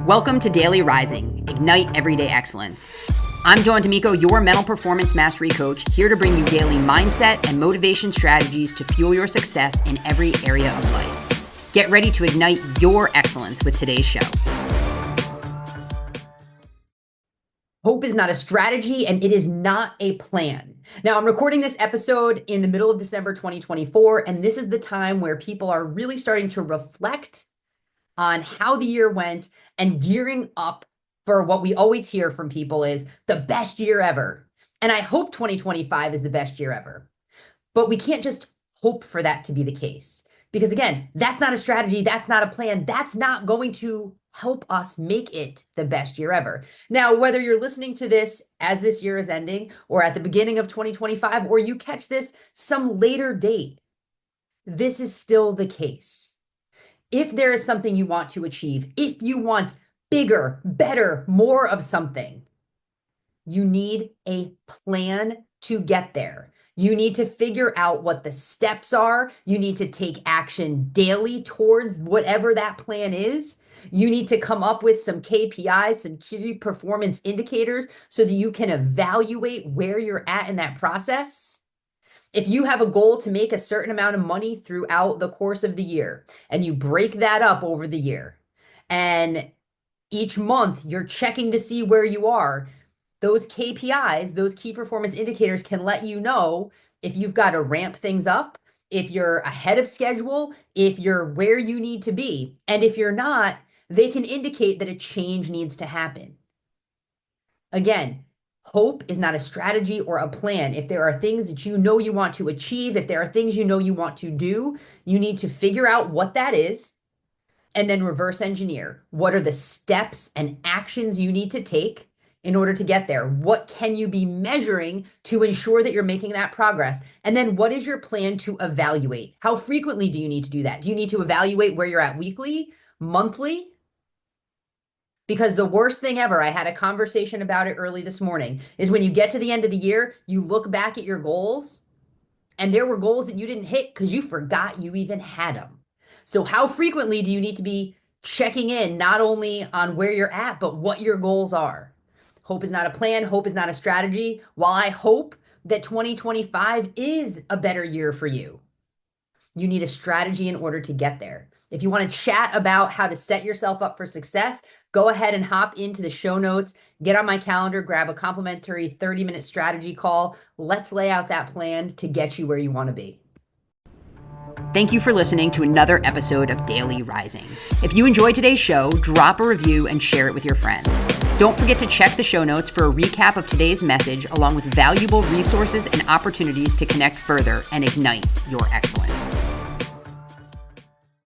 Welcome to Daily Rising, Ignite Everyday Excellence. I'm Joan D'Amico, your mental performance mastery coach, here to bring you daily mindset and motivation strategies to fuel your success in every area of life. Get ready to ignite your excellence with today's show. Hope is not a strategy and it is not a plan. Now, I'm recording this episode in the middle of December 2024, and this is the time where people are really starting to reflect on how the year went and gearing up for what we always hear from people is the best year ever. And I hope 2025 is the best year ever. But we can't just hope for that to be the case. Because again, that's not a strategy, that's not a plan, that's not going to help us make it the best year ever. Now, whether you're listening to this as this year is ending or at the beginning of 2025, or you catch this some later date, this is still the case. If there is something you want to achieve, if you want bigger, better, more of something, you need a plan to get there. You need to figure out what the steps are. You need to take action daily towards whatever that plan is. You need to come up with some KPIs, some key performance indicators, so that you can evaluate where you're at in that process. If you have a goal to make a certain amount of money throughout the course of the year, and you break that up over the year, and each month you're checking to see where you are, those KPIs, those key performance indicators, can let you know if you've got to ramp things up, if you're ahead of schedule, if you're where you need to be. And if you're not, they can indicate that a change needs to happen. Again, hope is not a strategy or a plan. If there are things that you know you want to achieve, if there are things you know you want to do, you need to figure out what that is and then reverse engineer. What are the steps and actions you need to take in order to get there? What can you be measuring to ensure that you're making that progress? And then what is your plan to evaluate? How frequently do you need to do that? Do you need to evaluate where you're at weekly, monthly? Because the worst thing ever, I had a conversation about it early this morning, is when you get to the end of the year, you look back at your goals, and there were goals that you didn't hit because you forgot you even had them. So how frequently do you need to be checking in, not only on where you're at, but what your goals are? Hope is not a plan. Hope is not a strategy. While I hope that 2025 is a better year for you, you need a strategy in order to get there. If you want to chat about how to set yourself up for success, go ahead and hop into the show notes, get on my calendar, grab a complimentary 30-minute strategy call. Let's lay out that plan to get you where you want to be. Thank you for listening to another episode of Daily Rising. If you enjoyed today's show, drop a review and share it with your friends. Don't forget to check the show notes for a recap of today's message, along with valuable resources and opportunities to connect further and ignite your excellence.